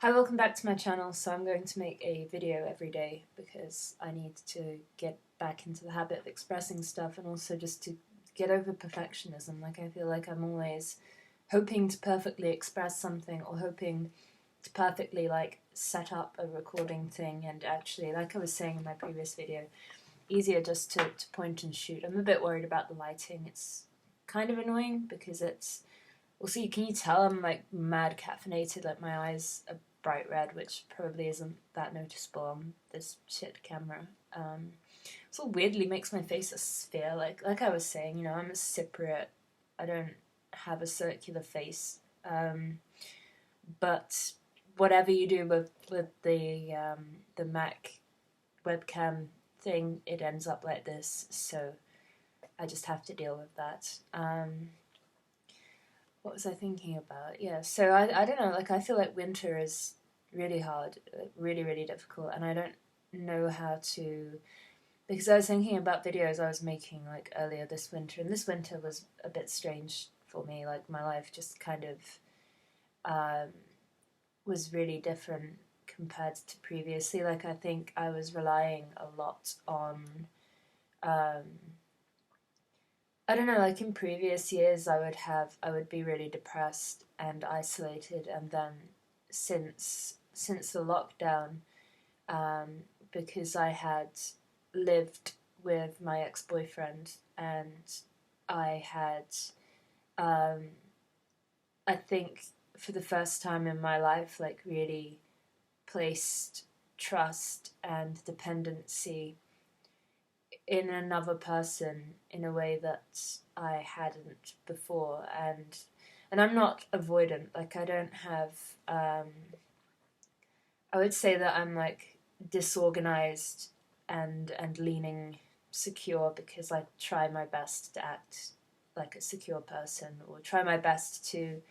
Hi, welcome back to my channel. So I'm going to make a video every day because I need to get back into the habit of expressing stuff and also just to get over perfectionism. Like I feel like I'm always hoping to perfectly express something or hoping to perfectly set up a recording thing, and actually, like I was saying in my previous video, easier just to point and shoot. I'm a bit worried about the lighting. It's kind of annoying because it's also, can you tell I'm like mad caffeinated? Like my eyes are bright red, which probably isn't that noticeable on this shit camera. So weirdly makes my face a sphere. Like I was saying, I'm a Cypriot. I don't have a circular face. But whatever you do with the Mac webcam thing, it ends up like this. So I just have to deal with that. What was I thinking about? Yeah, so I don't know, I feel like winter is really hard, really, really difficult, and I don't know how to, because I was thinking about videos I was making earlier this winter, and this winter was a bit strange for me. Like my life just kind of um, was really different compared to previously. Like I think I was relying a lot on um, I don't know, like in previous years I would be really depressed and isolated, and then since the lockdown, because I had lived with my ex-boyfriend, and I had um I think for the first time in my life really placed trust and dependency in another person in a way that I hadn't before, and I'm not avoidant. Like I don't have. I would say that I'm disorganized and leaning secure because I try my best to act like a secure person, or try my best to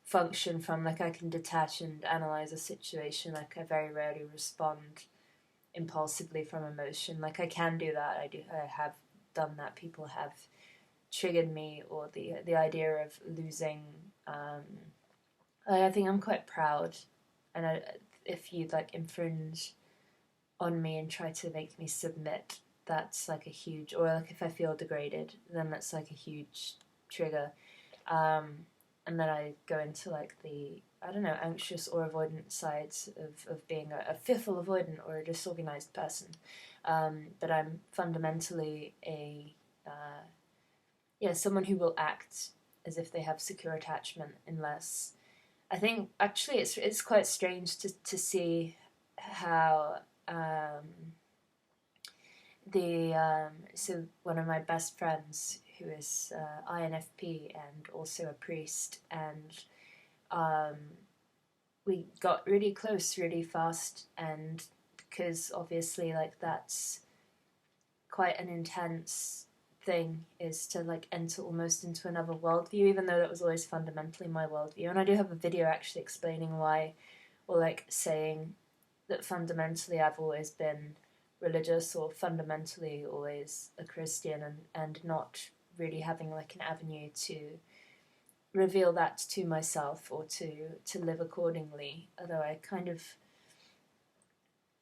function from I can detach and analyze a situation. Like I very rarely respond impulsively from emotion. Like I can do that. I have done that. People have triggered me, or the idea of losing. I think I'm quite proud, and if you infringe on me and try to make me submit, that's a huge. Or if I feel degraded, then that's a huge trigger. Um, and then I go into the I don't know, anxious or avoidant sides of being a fearful avoidant or a disorganized person. But I'm fundamentally a someone who will act as if they have secure attachment, unless I think actually it's quite strange to see how so one of my best friends who is INFP and also a priest, and um, we got really close really fast, and because obviously that's quite an intense thing, is to enter almost into another worldview, even though that was always fundamentally my worldview. And I do have a video actually explaining why, or saying that fundamentally I've always been religious, or fundamentally always a Christian, and not really having an avenue to reveal that to myself or to live accordingly. Although I kind of,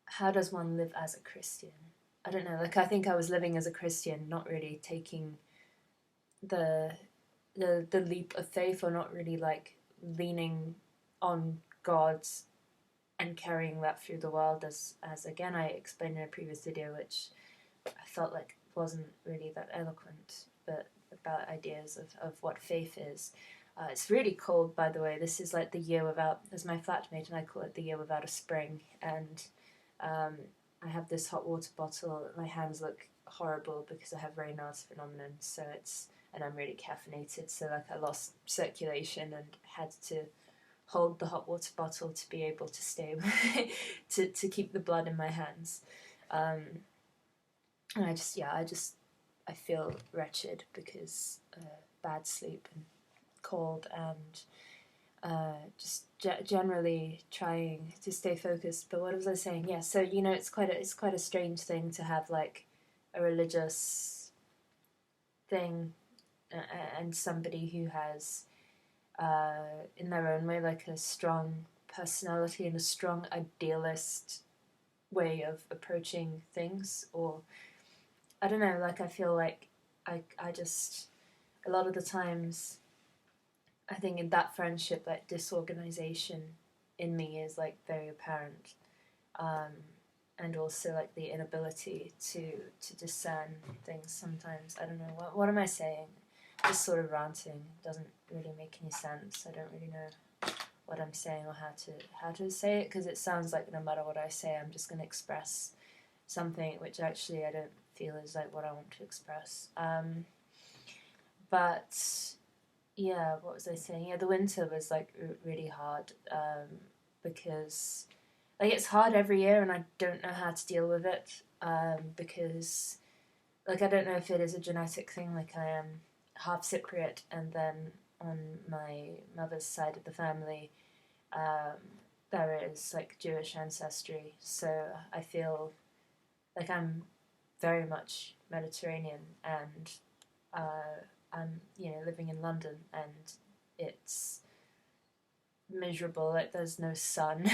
how does one live as a Christian? I don't know. I think I was living as a Christian, not really taking the the leap of faith, or not really leaning on God's and carrying that through the world, as again I explained in a previous video, which I felt wasn't really that eloquent, but about ideas of what faith is. It's really cold, by the way. This is the year without, as my flatmate and I call it, the year without a spring. And I have this hot water bottle. My hands look horrible because I have Raynaud's phenomenon. So and I'm really caffeinated. So I lost circulation and had to hold the hot water bottle to be able to stay to keep the blood in my hands. And I feel wretched because bad sleep and cold, and just generally trying to stay focused. But what was I saying? Yeah, so it's quite a strange thing to have a religious thing, and somebody who has in their own way a strong personality and a strong idealist way of approaching things, or I don't know, like I feel like I just, a lot of the times, I think in that friendship, like disorganization in me is like very apparent, um, and also like the inability to discern things sometimes. I don't know, what am I saying? Just sort of ranting, doesn't really make any sense. I don't really know what I'm saying or how to say it, because it sounds like no matter what I say, I'm just going to express something which actually I don't feel is like what I want to express. But yeah, what was I saying? Yeah, the winter was like really hard, because like it's hard every year, and I don't know how to deal with it, because like I don't know if it is a genetic thing. Like I am half Cypriot, and then on my mother's side of the family, um, there is like Jewish ancestry, so I feel like I'm very much Mediterranean, and I'm living in London, and it's miserable. Like there's no sun.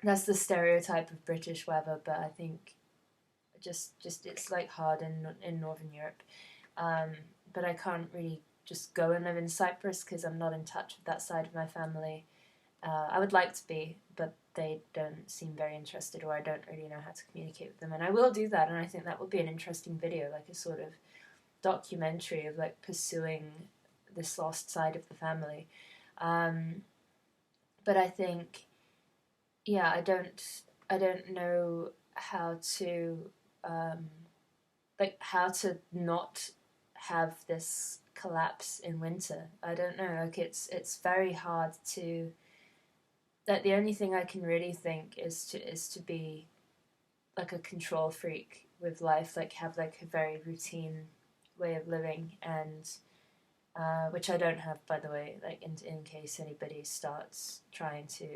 That's the stereotype of British weather, but I think just it's like hard in Northern Europe. But I can't really just go and live in Cyprus because I'm not in touch with that side of my family. I would like to be, but they don't seem very interested, or I don't really know how to communicate with them. And I will do that, and I think that would be an interesting video, like a sort of documentary of like pursuing this lost side of the family. But I think, yeah, I don't know how to how to not have this collapse in winter. I don't know. Like it's very hard to. That the only thing I can really think is to be like a control freak with life, like have like a very routine way of living, and which I don't have, by the way. Like in case anybody starts trying to,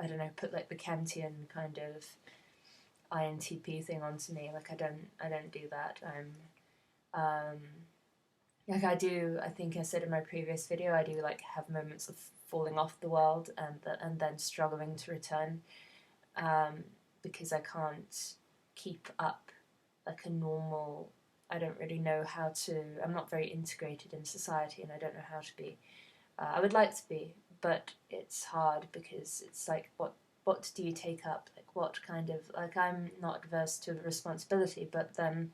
I don't know, put like the Kantian kind of INTP thing onto me. Like I don't do that. Um, like I think I said in my previous video, I do like have moments of falling off the world, and then struggling to return, because I can't keep up like a normal. I don't really know how to. I'm not very integrated in society, and I don't know how to be. I would like to be, but it's hard because it's like what do you take up? Like what kind of, like I'm not averse to responsibility, but then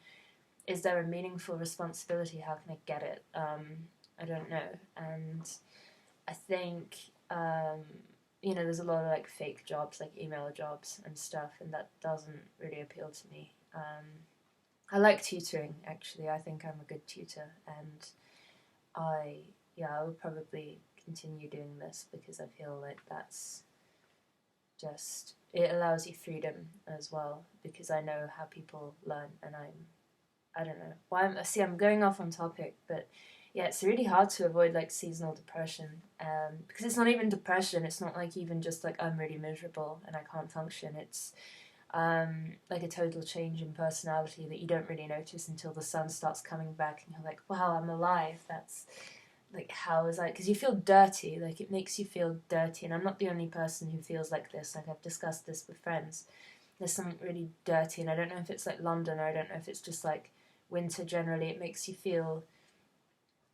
is there a meaningful responsibility? How can I get it? I don't know, and I think there's a lot of like fake jobs, like email jobs and stuff, and that doesn't really appeal to me. I like tutoring, actually. I think I'm a good tutor, and I will probably continue doing this because I feel like that's just, it allows you freedom as well, because I know how people learn, and I don't know why I'm going off on topic, but yeah, it's really hard to avoid like seasonal depression, because it's not even depression. It's not like even just like I'm really miserable and I can't function. It's like a total change in personality that you don't really notice until the sun starts coming back, and you're like, wow, I'm alive. That's like, how is that? Because you feel dirty. Like it makes you feel dirty, and I'm not the only person who feels like this. Like I've discussed this with friends. There's something really dirty, and I don't know if it's like London, or I don't know if it's just like winter generally. It makes you feel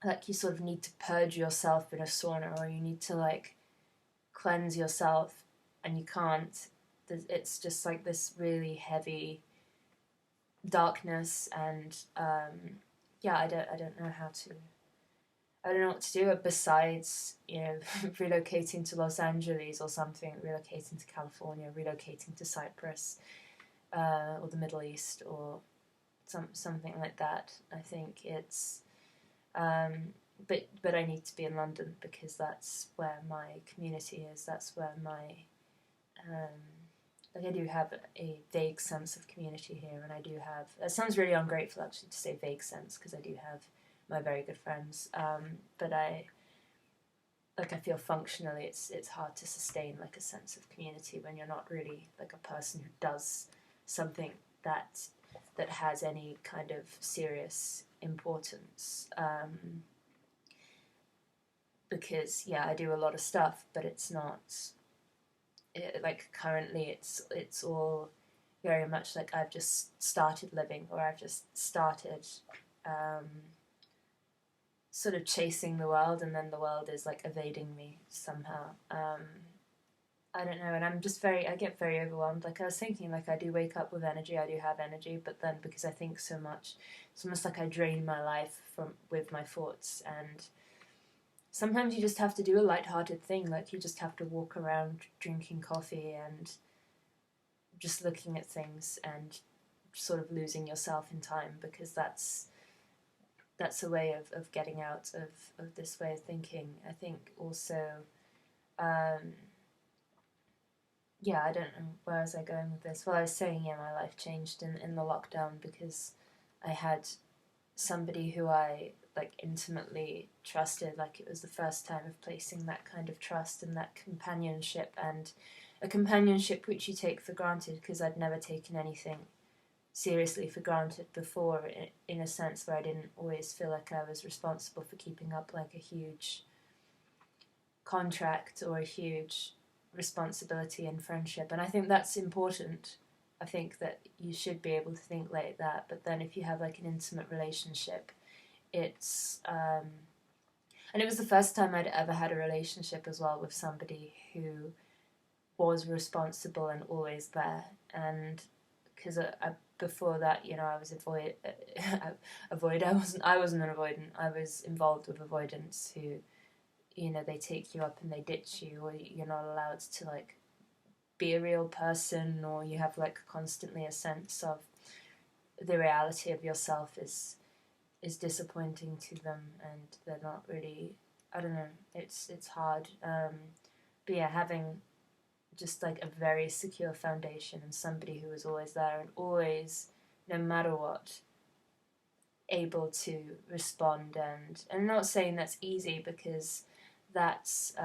like you sort of need to purge yourself in a sauna, or you need to like cleanse yourself, and you can't. It's just like this really heavy darkness, and I don't know how to. I don't know what to do besides, relocating to Los Angeles or something, relocating to California, relocating to Cyprus, or the Middle East, or something like that. I think it's, but I need to be in London because that's where my community is. That's where my, I do have a vague sense of community here, and I do have. It sounds really ungrateful actually to say vague sense, because I do have my very good friends, but I feel functionally it's hard to sustain like a sense of community when you're not really like a person who does something that has any kind of serious importance. because yeah, I do a lot of stuff, but it's not like currently it's all very much like I've just started living, or I've just started um, sort of chasing the world, and then the world is like evading me somehow. I don't know, and I get very overwhelmed. Like I was thinking, like I do wake up with energy, I do have energy, but then because I think so much, it's almost like I drain my life with my thoughts. And sometimes you just have to do a light-hearted thing, like you just have to walk around drinking coffee and just looking at things and sort of losing yourself in time, because that's a way of getting out of this way of thinking. I think also, um, yeah, I don't know, where was I going with this? Well, I was saying, yeah, my life changed in the lockdown because I had somebody who I like intimately trusted. Like it was the first time of placing that kind of trust and that companionship, and a companionship which you take for granted, because I'd never taken anything seriously for granted before, in a sense where I didn't always feel like I was responsible for keeping up like a huge contract or a huge responsibility in friendship. And I think that's important. I think that you should be able to think like that. But then if you have like an intimate relationship, it's and it was the first time I'd ever had a relationship as well with somebody who was responsible and always there. And because before that, you know, I was avoid. I wasn't an avoidant. I was involved with avoidance who, you know, they take you up and they ditch you, or you're not allowed to like be a real person, or you have like constantly a sense of the reality of yourself is disappointing to them, and they're not really. I don't know. It's hard. But yeah, having just like a very secure foundation and somebody who was always there and always, no matter what, able to respond. And I'm not saying that's easy, because that's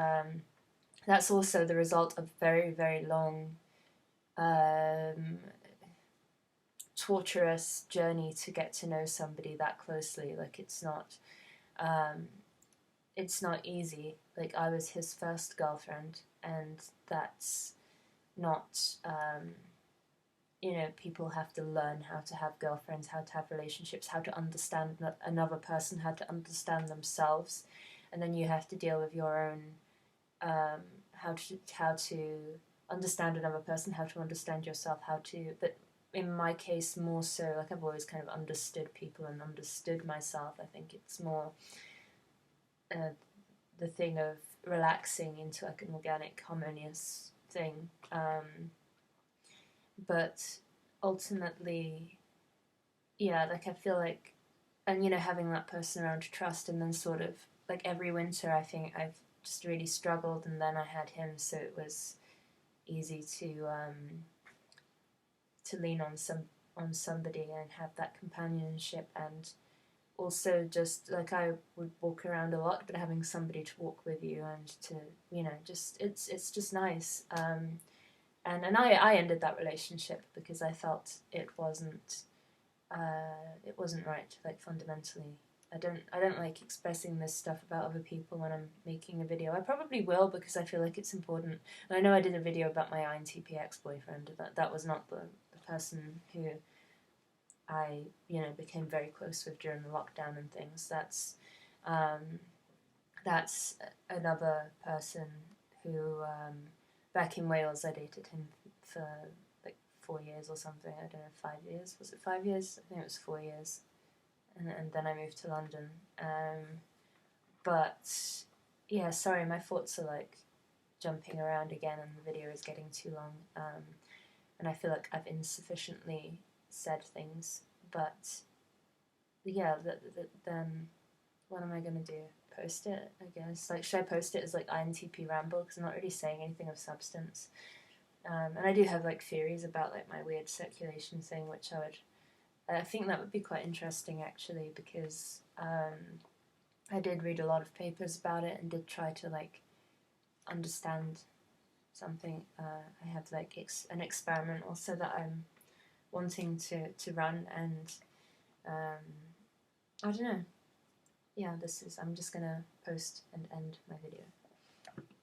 that's also the result of very, very long, torturous journey to get to know somebody that closely. Like um, it's not easy. Like I was his first girlfriend, and that's not. You know, people have to learn how to have girlfriends, how to have relationships, how to understand another person, how to understand themselves, and then you have to deal with your own how to understand another person, how to understand yourself, how to. But in my case, more so, like I've always kind of understood people and understood myself. I think it's more the thing of relaxing into like an organic, harmonious thing. But ultimately, yeah, like I feel like, and you know, having that person around to trust, and then sort of like every winter, I think I've just really struggled, and then I had him, so it was easy to lean on somebody and have that companionship. And also just like I would walk around a lot, but having somebody to walk with you and to, you know, just it's just nice. And I ended that relationship because I felt it wasn't right, like fundamentally. I don't like expressing this stuff about other people when I'm making a video. I probably will, because I feel like it's important. And I know I did a video about my INTP ex-boyfriend. That was not the person who I, you know, became very close with during the lockdown and things. That's another person who, back in Wales, I dated him for like 4 years or something. I don't know, 5 years. Was it 5 years? I think it was 4 years. And then I moved to London. But yeah, sorry, my thoughts are like jumping around again, and the video is getting too long. And I feel like I've insufficiently said things. But yeah, then what am I gonna do? Post it, I guess. Like, should I post it as like INTP ramble? Because I'm not really saying anything of substance. And I do have like theories about like my weird circulation thing, which I think that would be quite interesting actually, because I did read a lot of papers about it and did try to like understand something. I have like an experiment also that I'm wanting to run, and I don't know. yeah, I'm just gonna post and end my video.